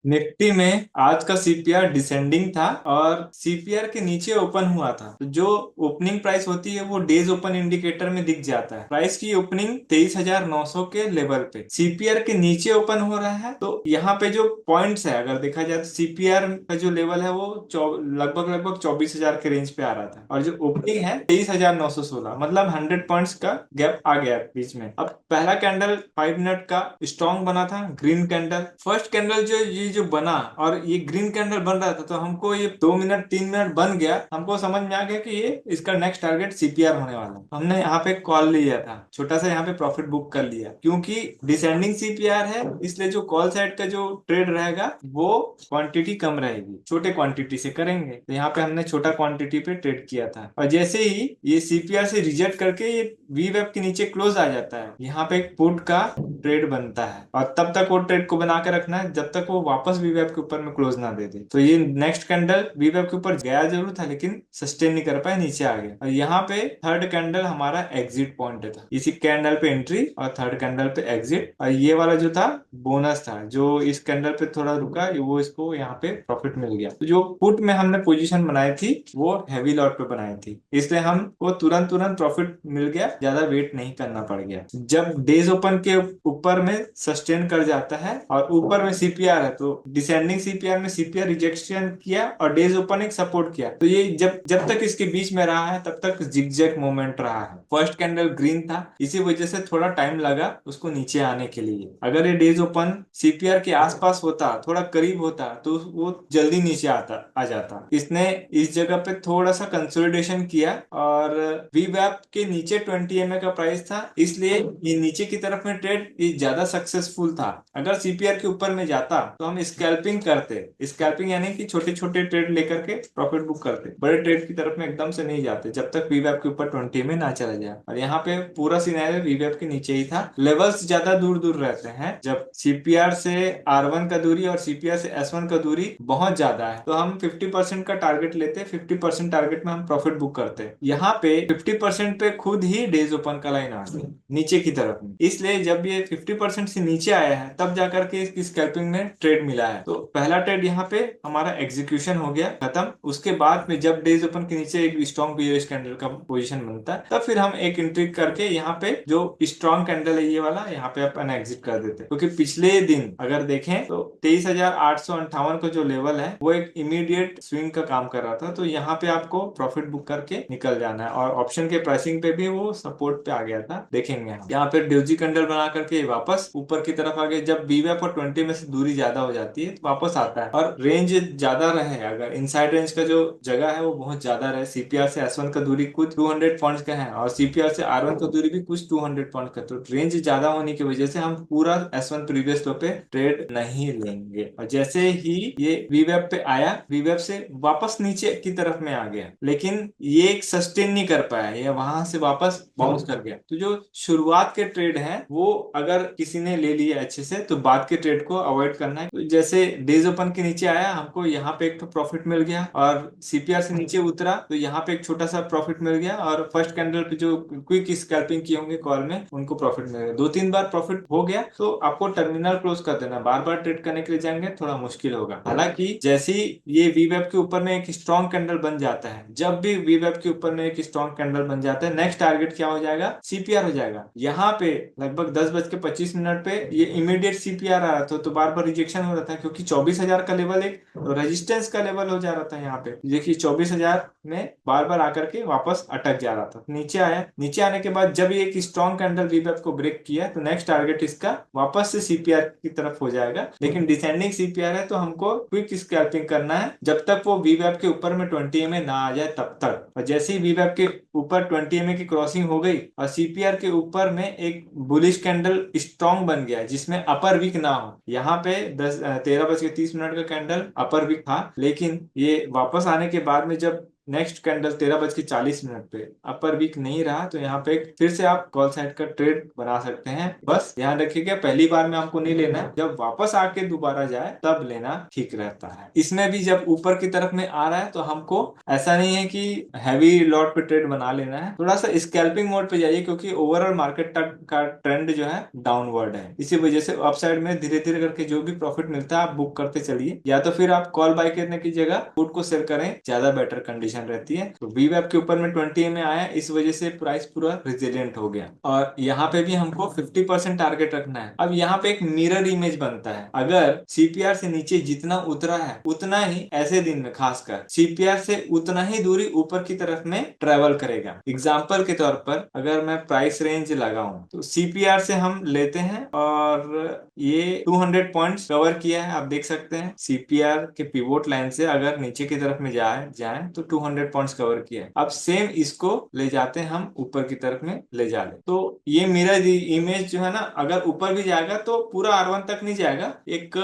Nifty में आज का सीपीआर डिसेंडिंग था और सीपीआर के नीचे ओपन हुआ था। तो जो ओपनिंग प्राइस होती है वो डेज ओपन इंडिकेटर में दिख जाता है। प्राइस की ओपनिंग 23,900 के लेवल पे सीपीआर के नीचे ओपन हो रहा है। तो यहाँ पे जो पॉइंट्स है अगर देखा जाए तो सीपीआर का जो लेवल है वो लगभग लगभग 24,000 के रेंज पे आ रहा था और जो ओपनिंग है 23,916, मतलब 100 पॉइंट्स का गैप आ गया बीच में। अब पहला कैंडल 5 मिनट का स्ट्रॉन्ग बना था, ग्रीन कैंडल। फर्स्ट कैंडल जो बना और ये ग्रीन कैंडल बन रहा था, तो हमको ये 2 मिनट 3 मिनट बन गया, हमको समझ में आ गया कि ये इसका नेक्स्ट टारगेट सीपीआर होने वाला है। हमने यहाँ पे कॉल लिया था, छोटा सा यहाँ पे प्रॉफिट बुक कर लिया, क्योंकि डिसेंडिंग सीपीआर है, इसलिए जो कॉल साइड का जो ट्रेड रहेगा वो क्वांटिटी कम रहेगी, छोटे क्वांटिटी से करेंगे। तो यहाँ पे हमने छोटा क्वांटिटी पे ट्रेड किया था और जैसे ही ये सीपीआर से रिजेक्ट करके ये वी वेब के नीचे क्लोज आ जाता है, यहाँ पे एक पुट का ट्रेड बनता है और तब तक वो ट्रेड को बना के रखना है जब तक वो वापस वीवेब के ऊपर में क्लोज ना दे दे। तो ये नेक्स्ट कैंडल वीवेब के ऊपर गया जरूर था लेकिन सस्टेन नहीं कर पाया, नीचे आ गया। और यहाँ पे थर्ड कैंडल हमारा एग्जिट पॉइंट था, इसी कैंडल पे एंट्री और थर्ड कैंडल पे एग्जिट। और ये वाला जो था बोनस था, जो इस कैंडल पे थोड़ा रुका वो इसको यहाँ पे प्रॉफिट मिल गया। तो जो पुट में हमने पोजीशन बनाई थी वो हैवी लॉट पे बनाई थी, इसलिए हमको तुरंत तुरंत प्रॉफिट मिल गया, ज्यादा वेट नहीं करना पड़ गया। जब डेज ओपन के ऊपर में सस्टेन कर जाता है और ऊपर में सीपीआर है, तो डिसेंडिंग सीपीआर में सीपीआर रिजेक्शन किया और डेज ओपन एक सपोर्ट किया, तो ये जब जब तक इसके बीच में रहा है तब तक जिगजैग मूवमेंट रहा है। फर्स्ट कैंडल ग्रीन था, इसी वजह से थोड़ा टाइम लगा उसको नीचे आने के लिए। अगर ये डेज ओपन सीपीआर के आसपास होता, थोड़ा करीब होता, तो वो जल्दी नीचे आ जाता। इसने इस जगह पे थोड़ा सा कंसोलिडेशन किया और वीवैप के नीचे 20 MA का प्राइस था, इसलिए ये नीचे की तरफ में ट्रेड ये ज्यादा सक्सेसफुल था। अगर सीपीआर के ऊपर में जाता तो हम स्कैल्पिंग करते, स्कैल्पिंग यानी कि छोटे छोटे ट्रेड लेकर के प्रॉफिट बुक करते, बड़े ट्रेड की तरफ में एकदम से नहीं जाते जब तक वीवैप के ऊपर 20 में ना चला जाए। और यहाँ पे पूरा सिनेरियो वीवैप के नीचे ही था। लेवल्स ज्यादा दूर दूर रहते हैं, जब सीपीआर से आर वन का दूरी और सीपीआर से एस वन का दूरी बहुत ज्यादा है तो हम 50% का टारगेट लेते, 50% टारगेट में हम प्रॉफिट बुक करते हैं। यहाँ पे 50% पे खुद ही डेज ओपन का लाइन आ गया नीचे की तरफ में, इसलिए जब ये 50% से नीचे आया है तब जाकर के इसकी स्कैल्पिंग में ट्रेड मिला है। तो पहला ट्रेड यहाँ पे हमारा एग्जीक्यूशन हो गया खत्म। उसके बाद में जब डेज ओपन के नीचे एक स्ट्रॉन्ग बियरिश कैंडल का पोजीशन बनता है, तब फिर हम एक एंट्री करके यहाँ पे जो स्ट्रॉन्ग कैंडल है ये वाला, यहाँ पे अपन एग्जिट कर देते हैं। क्योंकि पिछले दिन अगर देखें तो 23,858 का जो लेवल है वो एक इमीडिएट स्विंग का काम कर रहा था, तो यहाँ पे आपको प्रॉफिट बुक करके निकल जाना है। और ऑप्शन के प्राइसिंग पे भी वो सपोर्ट पे आ गया था, देखेंगे हम यहाँ पे डोजी कैंडल बना करके वापस ऊपर की तरफ आ गया। जब बीवेप और 20 में से दूरी ज्यादा हो जाती है तो वापस आता है और रेंज ज्यादा रहे, अगर इनसाइड रेंज का जो जगह है वो बहुत ज्यादा रहे, सीपीआर से एस वन का दूरी कुछ 200 पॉइंट्स का है और सीपीआर से आर वन का दूरी भी कुछ 200 पॉइंट का, तो रेंज ज्यादा होने की वजह से हम पूरा एस वन प्रीवियस लो पे ट्रेड नहीं लेंगे। और जैसे ही ये वीवेप पे आया, वीवेप से वापस नीचे की तरफ में आ गया, लेकिन ये एक सस्टेन नहीं कर पाया, ये वहां से वापस बाउंस कर गया। तो जो शुरुआत के ट्रेड है वो अगर किसी ने ले लिया अच्छे से तो बाद के ट्रेड को अवॉइड करना है। तो जैसे डेज ओपन के नीचे आया, हमको यहाँ पे एक तो प्रॉफिट मिल गया और सीपीआर से नीचे उतरा तो यहाँ पे एक छोटा सा प्रॉफिट मिल गया और फर्स्ट कैंडल पे जो क्विक स्कैल्पिंग किए होंगे कॉल में उनको प्रॉफिट मिल गया। 2-3 बार प्रॉफिट हो गया तो आपको टर्मिनल क्लोज कर देना, बार बार ट्रेड करने के लिए जाएंगे थोड़ा मुश्किल होगा। हालांकि जैसे ही ये वीवेब के ऊपर में एक स्ट्रॉन्ग कैंडल बन जाता है, जब भी वीवेब के ऊपर में एक स्ट्रॉन्ग कैंडल बन जाता है, नेक्स्ट टारगेट क्या हो जाएगा, सीपीआर हो जाएगा। यहाँ पे लगभग 10:25 पे ये इमीडिएट सीपीआर आ रहा था, तो बार बार रिजेक्शन हो रहा था क्योंकि 24,000 का लेवल एक रेजिस्टेंस का लेवल हो जा रहा था। यहाँ पे देखिए 24,000 में बार बार आकर के वापस अटक जा रहा था, नीचे आया, नीचे आने के बाद जब ये एक स्ट्रॉन्ग कैंडल वीवेब को ब्रेक किया तो नेक्स्ट टारगेट इसका वापस से सीपीआर की तरफ हो जाएगा। लेकिन डिसेंडिंग सीपीआर है तो हमको क्विक स्कैल्पिंग करना है जब तक वो वीवेब के ऊपर में 20 MA ना आ जाए तब तक। और जैसे ही वीवेब के ऊपर 20 MA की क्रॉसिंग हो गई और सीपीआर के ऊपर में एक बुलिश कैंडल स्ट्रॉन्ग बन गया जिसमें अपर वीक ना हो, यहाँ पे 13:30 का कैंडल अपर वीक था, लेकिन ये वापस आने के बाद में जब नेक्स्ट कैंडल 13:40 पे अपर वीक नहीं रहा तो यहाँ पे फिर से आप कॉल साइड का ट्रेड बना सकते हैं। बस ध्यान रखिएगा पहली बार में आपको नहीं लेना है, जब वापस आके दोबारा जाए तब लेना ठीक रहता है। इसमें भी जब ऊपर की तरफ में आ रहा है तो हमको ऐसा नहीं है कि हैवी लॉट पे ट्रेड बना लेना है, थोड़ा सा स्कैल्पिंग मोड पे जाइए, क्योंकि ओवरऑल मार्केट का ट्रेंड जो है डाउनवर्ड है। इसी वजह से अपसाइड में धीरे धीरे करके जो भी प्रॉफिट मिलता है आप बुक करते चलिए, या तो फिर आप कॉल बाय करने की जगह पुट को सेल करें, ज्यादा बेटर कंडीशन रहती है। तो वीवैप के ऊपर में 20 में आया, इस वजह से प्राइस पूरा रिजिलियंट हो गया। और यहाँ पे भी हमको 50% टारगेट रखना है। अब यहाँ पे एक मिरर इमेज बनता है, अगर सीपीआर से नीचे जितना उतरा है उतना ही ऐसे दिन में खासकर सीपीआर से उतना ही दूरी ऊपर की तरफ में ट्रेवल करेगा। एग्जाम्पल के तौर पर अगर मैं प्राइस रेंज लगाऊं तो सीपीआर से हम लेते हैं और ये 200 पॉइंट्स कवर किया है। आप देख सकते हैं सीपीआर के पिवोट लाइन से अगर नीचे की तरफ में जाए तो 200 पॉइंट्स कवर किया है। अब सेम इसको ले जाते हैं हम ऊपर की तरफ में ले जा ले, तो ये मिरर इमेज जो है ना, अगर ऊपर भी जाएगा तो पूरा R1 तक नहीं जाएगा, एक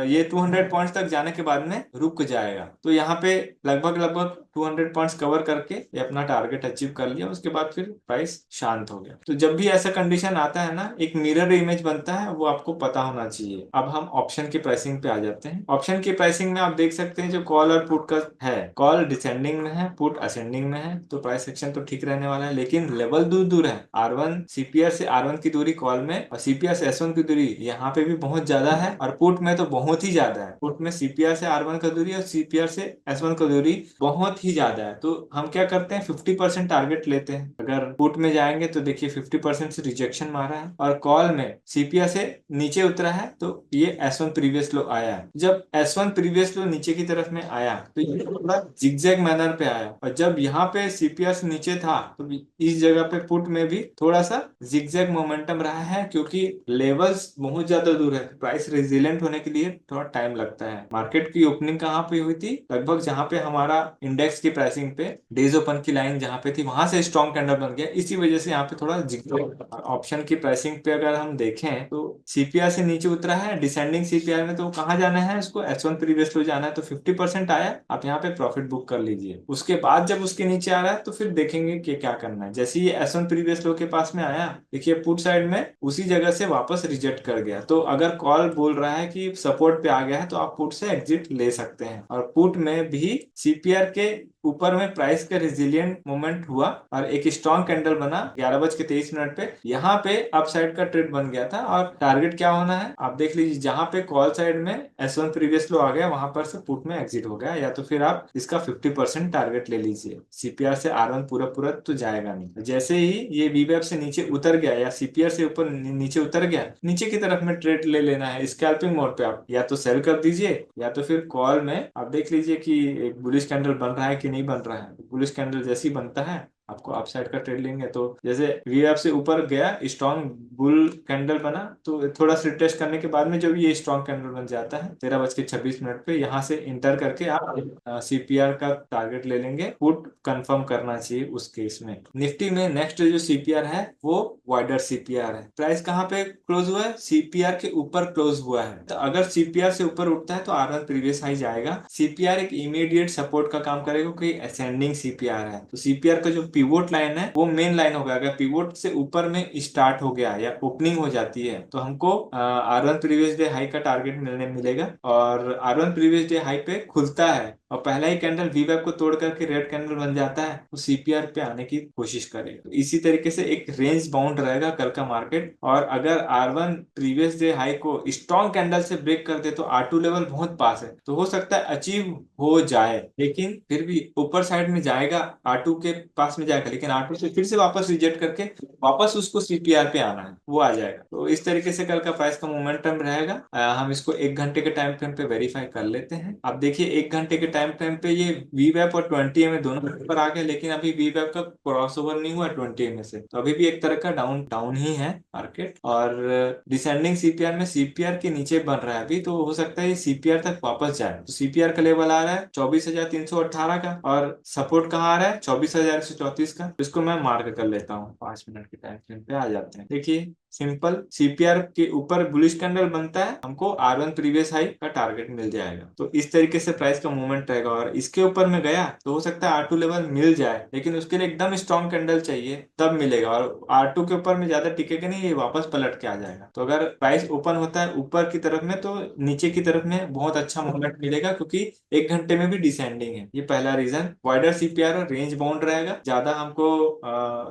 ये 200 पॉइंट्स तक जाने के बाद में रुक जाएगा। तो यहाँ पे लगभग लगभग 200 पॉइंट्स कवर करके ये अपना टारगेट अचीव कर लिया, उसके बाद फिर प्राइस शांत हो गया। तो जब भी ऐसा कंडीशन आता है ना, एक मिरर इमेज बनता है, वो आपको पता होना चाहिए। अब हम ऑप्शन की प्राइसिंग पे आ जाते हैं। ऑप्शन की प्राइसिंग में आप देख सकते हैं जो कॉल और पुट का है, कॉल डिसेंडिंग में है, पुट असेंडिंग में है, तो प्राइस सेक्शन तो ठीक रहने वाला है, लेकिन लेवल दूर दूर है। R1 सीपीआर से R1 की दूरी कॉल में और सीपीआर से S1 की दूरी यहाँ पे भी बहुत ज्यादा है, और पुट में तो बहुत ही ज्यादा है। पुट में सीपीआर से R1 का दूरी और सीपीआर से S1 का दूरी बहुत ही ज्यादा है। तो हम क्या करते हैं, 50% टारगेट लेते हैं। अगर पुट में जाएंगे तो देखिए 50% से रिजेक्शन मारा है, और कॉल में सीपीआर से नीचे उतरा है तो ये S1 प्रीवियस लो आया है। जब S1 प्रीवियस लो नीचे की तरफ में आया तो ये थोड़ा जिगजैग मैनर पे आया, और जब यहाँ पे सीपीआर से नीचे था तो इस जगह पे पुट में भी थोड़ा सा जिगजैग मोमेंटम रहा है, क्योंकि लेवल्स बहुत ज्यादा दूर है। प्राइस रेजिलेंट होने के लिए थोड़ा टाइम लगता है। मार्केट की ओपनिंग कहाँ पे हुई थी, लगभग जहाँ पे हमारा इंडेक्स की प्राइसिंग पे डेज ओपन की लाइन जहाँ पे थी वहां से स्ट्रॉन्ग कैंडल बन गया, इसी वजह से यहाँ पे थोड़ा जिगजैग। ऑप्शन की प्राइसिंग पे अगर हम देखें तो सीपीआर से नीचे उतरा है डिसेंडिंग सीपीआर में, तो कहाँ जाना है, उसको S1 प्रीवियस लो जाना है, तो 50% आया, आप यहाँ पे प्रॉफिट बुक कर लीजिए। उसके बाद जब उसके नीचे आ रहा है तो फिर देखेंगे कि क्या करना है। जैसे ये S1 प्रीवियस लो के पास में आया, देखिए पुट साइड में उसी जगह से वापस रिजेक्ट कर गया। तो अगर कॉल बोल रहा है कि सपोर्ट पे आ गया है तो आप पुट से एग्जिट ले सकते हैं। और पुट में भी सीपीआर के ऊपर में प्राइस का रिजिलियंट मोमेंट हुआ और एक स्ट्रॉन्ग कैंडल बना 11:23 पे, यहाँ पे अप साइड का ट्रेड बन गया था। और टारगेट क्या होना है आप देख लीजिए, जहां पे कॉल साइड में S1 प्रीवियस लो आ गया वहां पर से पुट में एग्जिट हो गया, या तो फिर आप इसका 50% टारगेट ले लीजिए। सीपीआर से R1 पूरा पूरा तो जाएगा नहीं। जैसे ही ये वीवैप से नीचे उतर गया या सीपीआर से ऊपर नीचे उतर गया, नीचे की तरफ में ट्रेड ले लेना है। स्कैल्पिंग मोड पे आप या तो सेल कर दीजिए, या तो फिर कॉल में आप देख लीजिए कि एक बुलिश कैंडल बन रहा है कि नहीं बन रहा है। बुलिश कैंडल जैसे ही बनता है आपको अपसाइड का ट्रेड लेंगे। तो जैसे वीवैप से ऊपर गया स्ट्रॉन्ग बुल कैंडल बना, तो थोड़ा सा टेस्ट करने के बाद में जब ये स्ट्रॉन्ग कैंडल बन जाता है 13:26 पे, यहाँ से इंटर करके आप सीपीआर का टारगेट ले लेंगे। पुट कंफर्म करना चाहिए उस केस में। निफ्टी में नेक्स्ट जो सीपीआर है वो वाइडर सीपीआर है। प्राइस कहाँ पे क्लोज हुआ है, सीपीआर के ऊपर क्लोज हुआ है। तो अगर सीपीआर से ऊपर उठता है तो R1 प्रीवियस हाई जाएगा। सीपीआर एक इमीडिएट सपोर्ट का काम करेगा क्योंकि असेंडिंग सीपीआर है। तो सीपीआर का जो पिवोट लाइन है वो मेन लाइन होगा। अगर पिवोट से ऊपर में स्टार्ट हो गया या ओपनिंग हो जाती है तो हमको R1 प्रीवियस डे हाई का टारगेट मिलेगा। और R1 प्रीवियस डे हाई पे खुलता है और पहला ही कैंडल वीवैप को तोड़ करके रेड कैंडल बन जाता है, तो सीपीआर पे आने की कोशिश करेगा। तो इसी तरीके से एक रेंज बाउंड रहेगा कल का मार्केट। और अगर R1 प्रीवियस डे हाई को स्ट्रॉन्ग कैंडल से ब्रेक कर दे तो R2 लेवल बहुत पास है, तो हो सकता है अचीव हो जाए, लेकिन फिर भी ऊपर साइड में जाएगा, R2 के पास में जाएगा, लेकिन R2 से फिर से वापस रिजेक्ट करके वापस उसको सीपीआर पे आना है, वो आ जाएगा। तो इस तरीके से कल का प्राइस का मोमेंटम रहेगा। हम इसको 1 घंटे के टाइम फ्रेम पे वेरीफाई कर लेते हैं। आप देखिए 1 घंटे के टाइम फ्रेम पे ये वीवैप और 20 दोनों पर आ गए, लेकिन अभी वीवैप का क्रॉसओवर नहीं हुआ 20 से, तो अभी भी एक तरह का डाउन डाउन ही है मार्केट। और डिसेंडिंग सीपीआर में सीपीआर के नीचे बन रहा है अभी, तो हो सकता है सीपीआर तक वापस जाए। तो सीपीआर का लेवल आ रहा है 24,318 का, और सपोर्ट कहाँ आ रहा है 24,134 का। तो इसको मैं मार्क कर लेता हूँ, 5 मिनट के टाइम फ्रेम पे आ जाते हैं। देखिए सिंपल सीपीआर के ऊपर बुलिश कैंडल बनता है, हमको R1 प्रीवियस हाई का टारगेट मिल जाएगा। तो इस तरीके से प्राइस का मूवमेंट रहेगा। और इसके ऊपर में गया तो हो सकता है R2 लेवल मिल जाए, लेकिन उसके लिए एकदम स्ट्रॉन्ग कैंडल चाहिए तब मिलेगा। और R2 के ऊपर में ज्यादा टिकेगा नहीं, ये वापस पलट के आ जाएगा। तो अगर प्राइस ओपन होता है ऊपर की तरफ में तो नीचे की तरफ में बहुत अच्छा मूवमेंट मिलेगा, क्योंकि 1 घंटे में भी डिसेंडिंग है। ये पहला रीजन। वाइडर सीपीआर और रेंज बाउंड रहेगा, ज्यादा हमको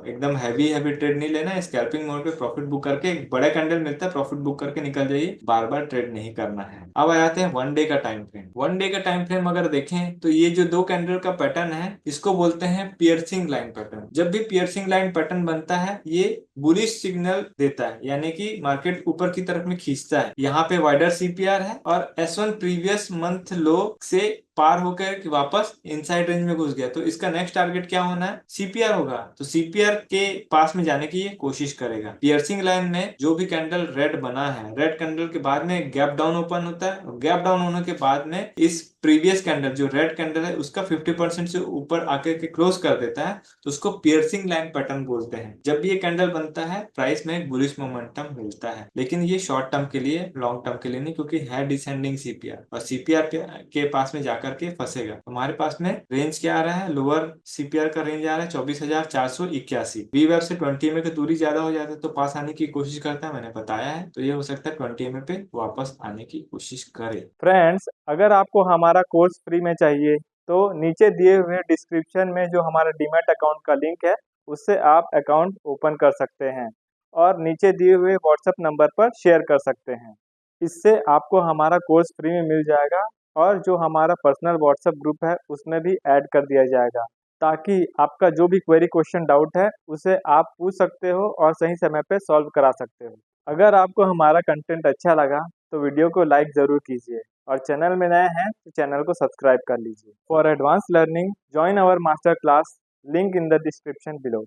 एकदम हैवी हैवी ट्रेड नहीं लेना है। स्कैल्पिंग मोड पे प्रॉफिट बुक करके, एक बड़ा कैंडल मिलता है प्रॉफिट बुक करके निकल जाइए, बार बार ट्रेड नहीं करना है। अब आ जाते हैं 1 डे का टाइम फ्रेम। 1 डे का टाइम फ्रेम अगर देखें तो ये जो 2 कैंडल का पैटर्न है इसको बोलते हैं पियर्सिंग लाइन पैटर्न। जब भी पियर्सिंग लाइन पैटर्न बनता है ये बुलिश सिग्नल देता है, यानी कि मार्केट ऊपर की तरफ में खींचता है। यहाँ पे वाइडर सीपीआर है और S1 प्रीवियस मंथ लो से पार होकर कि वापस इनसाइड रेंज में घुस गया, तो इसका नेक्स्ट टारगेट क्या होना है? सीपीआर होगा। तो सीपीआर के पास में जाने की ये कोशिश करेगा। पियर्सिंग लाइन में जो भी कैंडल रेड बना है, रेड कैंडल के बाद में गैप डाउन ओपन होता है, और गैप डाउन होने के बाद में इस प्रीवियस कैंडल जो रेड कैंडल है उसका 50% से ऊपर आकर के क्लोज कर देता है, तो उसको पियर्सिंग लाइन पैटर्न बोलते हैं। जब भी ये कैंडल बनता है प्राइस में एक बुलिश मोमेंटम मिलता है, लेकिन ये शॉर्ट टर्म के लिए, लॉन्ग टर्म के लिए नहीं, क्योंकि है डिसेंडिंग सीपीआर और सीपीआर के पास में जाकर के फंसेगा। हमारे पास में रेंज क्या आ रहा है? लोअर सीपीआर का रेंज आ रहा है 24,481। बी वेब से 20 MA की दूरी ज्यादा हो जाता है तो पास आने की कोशिश करता है, मैंने बताया है। तो ये हो सकता है 20 MA पे वापस आने की कोशिश करे। फ्रेंड्स, अगर आपको हमारा कोर्स फ्री में चाहिए तो नीचे दिए हुए डिस्क्रिप्शन में जो हमारा डीमैट अकाउंट का लिंक है उससे आप अकाउंट ओपन कर सकते हैं और नीचे दिए हुए व्हाट्सएप नंबर पर शेयर कर सकते हैं। इससे आपको हमारा कोर्स फ्री में मिल जाएगा और जो हमारा पर्सनल व्हाट्सएप ग्रुप है उसमें भी ऐड कर दिया जाएगा, ताकि आपका जो भी क्वेरी क्वेश्चन डाउट है उसे आप पूछ सकते हो और सही समय पे सॉल्व करा सकते हो। अगर आपको हमारा कंटेंट अच्छा लगा तो वीडियो को लाइक ज़रूर कीजिए और चैनल में नए हैं तो चैनल को सब्सक्राइब कर लीजिए। For advance learning join our master class, link in the description below.